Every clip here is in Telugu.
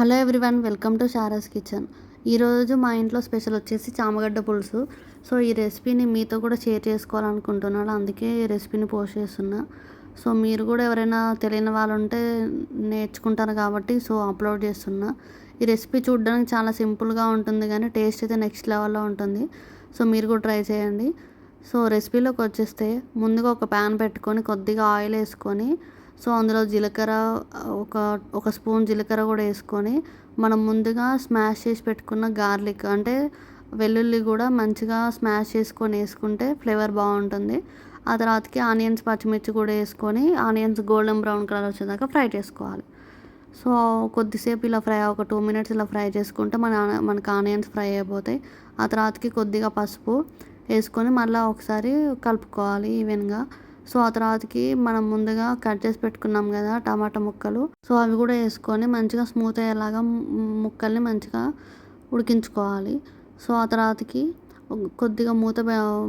Hello everyone, welcome to Sara's kitchen. ఈరోజు మా ఇంట్లో స్పెషల్ వచ్చేసి చామగడ్డ పులుసు. సో ఈ రెసిపీని మీతో కూడా షేర్ చేసుకోవాలనుకుంటున్నాను, అందుకే ఈ రెసిపీని పోస్ట్ చేస్తున్నా. సో మీరు కూడా ఎవరైనా తెలియని వాళ్ళు ఉంటే నేర్చుకుంటారు కాబట్టి సో అప్లోడ్ చేస్తున్నా. ఈ రెసిపీ చూడడానికి చాలా సింపుల్గా ఉంటుంది కానీ టేస్ట్ అయితే నెక్స్ట్ లెవెల్లో ఉంటుంది. సో మీరు కూడా ట్రై చేయండి. సో రెసిపీలోకి వచ్చేస్తే ముందుగా ఒక ప్యాన్ పెట్టుకొని కొద్దిగా ఆయిల్ వేసుకొని సో అందులో జీలకర్ర ఒక ఒక స్పూన్ జీలకర్ర కూడా వేసుకొని మనం ముందుగా స్మాష్ చేసి పెట్టుకున్న గార్లిక్ అంటే వెల్లుల్లి కూడా మంచిగా స్మాష్ చేసుకొని వేసుకుంటే ఫ్లేవర్ బాగుంటుంది. ఆ తర్వాతకి ఆనియన్స్ పచ్చిమిర్చి కూడా వేసుకొని ఆనియన్స్ గోల్డెన్ బ్రౌన్ కలర్ వచ్చేదాకా ఫ్రై చేసుకోవాలి. సో కొద్దిసేపు ఇలా ఫ్రై ఒక 2 మినిట్స్ ఇలా ఫ్రై చేసుకుంటే మనకు ఆనియన్స్ ఫ్రై అయిపోతాయి. ఆ తర్వాతకి కొద్దిగా పసుపు వేసుకొని మళ్ళీ ఒకసారి కలుపుకోవాలి ఈవెన్గా. సో ఆ తర్వాతకి మనం ముందుగా కట్ చేసి పెట్టుకున్నాం కదా టమాటా ముక్కలు, సో అవి కూడా వేసుకొని మంచిగా స్మూత్ అయ్యేలాగా ముక్కల్ని మంచిగా ఉడికించుకోవాలి. సో ఆ తర్వాతకి కొద్దిగా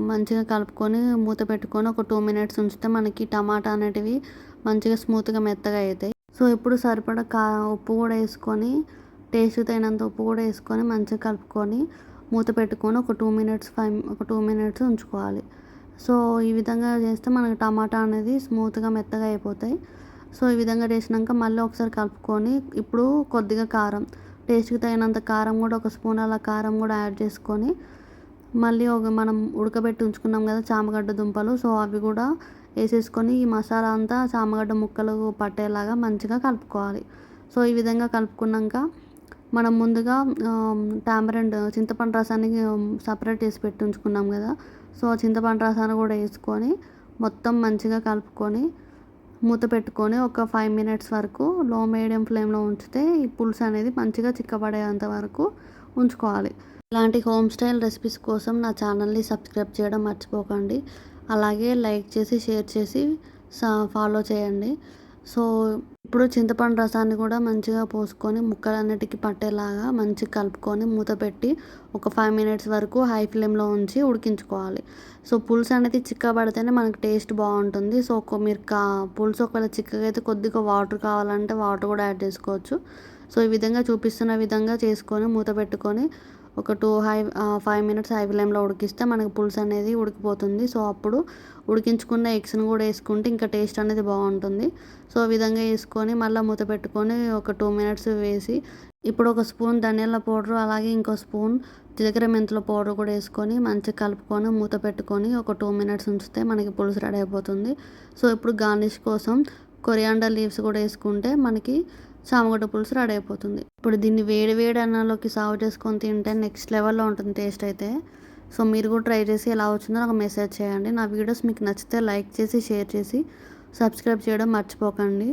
మంచిగా కలుపుకొని మూత పెట్టుకొని ఒక 2 మినిట్స్ ఉంచితే మనకి టమాటా అనేటివి మంచిగా స్మూత్గా మెత్తగా అవుతాయి. సో ఇప్పుడు సరిపడా ఉప్పు కూడా వేసుకొని టేస్ట్ తగినంత ఉప్పు కూడా వేసుకొని మంచిగా కలుపుకొని మూత పెట్టుకొని ఒక 2 మినిట్స్ ఉంచుకోవాలి. సో ఈ విధంగా చేస్తే మనకి టమాటా అనేది స్మూత్గా మెత్తగా అయిపోతాయి. సో ఈ విధంగా చేసినాక మళ్ళీ ఒకసారి కలుపుకొని ఇప్పుడు కొద్దిగా కారం, టేస్ట్కి తగినంత కారం కూడా ఒక స్పూన్ అలా కారం కూడా యాడ్ చేసుకొని మళ్ళీ మనం ఉడకబెట్టి ఉంచుకున్నాం కదా చామగడ్డ దుంపలు, సో అవి కూడా వేసేసుకొని ఈ మసాలా అంతా చామగడ్డ ముక్కలు పట్టేలాగా మంచిగా కలుపుకోవాలి. సో ఈ విధంగా కలుపుకున్నాక మనం ముందుగా టామరెండ్ చింతపండు రసాన్ని సపరేట్ చేసి పెట్టి ఉంచుకున్నాం కదా, సో చింతపండు రసాన్ని కూడా వేసుకొని మొత్తం మంచిగా కలుపుకొని మూత పెట్టుకొని ఒక 5 మినిట్స్ వరకు లో మీడియం ఫ్లేమ్లో ఉంచితే ఈ పులుసు అనేది మంచిగా చిక్కబడేంత వరకు ఉంచుకోవాలి. ఇలాంటి హోమ్ స్టైల్ రెసిపీస్ కోసం నా ఛానల్ని సబ్స్క్రైబ్ చేయడం మర్చిపోకండి. అలాగే లైక్ చేసి షేర్ చేసి ఫాలో చేయండి. సో ఇప్పుడు చింతపండు రసాన్ని కూడా మంచిగా పోసుకొని ముక్కలన్నిటికీ పట్టేలాగా మంచిగా కలుపుకొని మూత పెట్టి ఒక 5 మినిట్స్ వరకు హై ఫ్లేమ్లో ఉంచి ఉడికించుకోవాలి. సో పులుసు అనేది చిక్కబడితేనే మనకు టేస్ట్ బాగుంటుంది. సో మీరు పులుసు ఒకవేళ చిక్కగా అయితే కొద్దిగా వాటర్ కావాలంటే వాటర్ కూడా యాడ్ చేసుకోవచ్చు. సో ఈ విధంగా చూపిస్తున్న విధంగా చేసుకొని మూత పెట్టుకొని ఒక 5 మినిట్స్ హై ఫ్లేమ్లో ఉడికిస్తే మనకు పులుసు అనేది ఉడికిపోతుంది. సో అప్పుడు ఉడికించుకున్న ఎగ్స్ని కూడా వేసుకుంటే ఇంకా టేస్ట్ అనేది బాగుంటుంది. సో ఈ విధంగా వేసుకొని మళ్ళీ మూత పెట్టుకొని ఒక 2 మినిట్స్ వేసి ఇప్పుడు ఒక స్పూన్ ధనియాల పౌడర్ అలాగే ఇంకో స్పూన్ జీలకర్ర మెంతుల పౌడర్ కూడా వేసుకొని మంచిగా కలుపుకొని మూత పెట్టుకొని ఒక 2 మినిట్స్ ఉంచితే మనకి పులుసు రెడీ అయిపోతుంది. సో ఇప్పుడు గార్నిష్ కోసం కొరియాండర్ లీవ్స్ కూడా వేసుకుంటే మనకి చామగడ్డ పులుసు రెడీ అయిపోతుంది. ఇప్పుడు దీన్ని వేడి వేడి అన్నంలోకి సర్వ్ చేసుకొని తింటే నెక్స్ట్ లెవెల్లో ఉంటుంది టేస్ట్ అయితే. సో మీరు కూడా ట్రై చేసి ఎలా వచ్చిందో నాకు మెసేజ్ చేయండి. నా వీడియోస్ మీకు నచ్చితే లైక్ చేసి షేర్ చేసి సబ్స్క్రైబ్ చేయడం మర్చిపోకండి.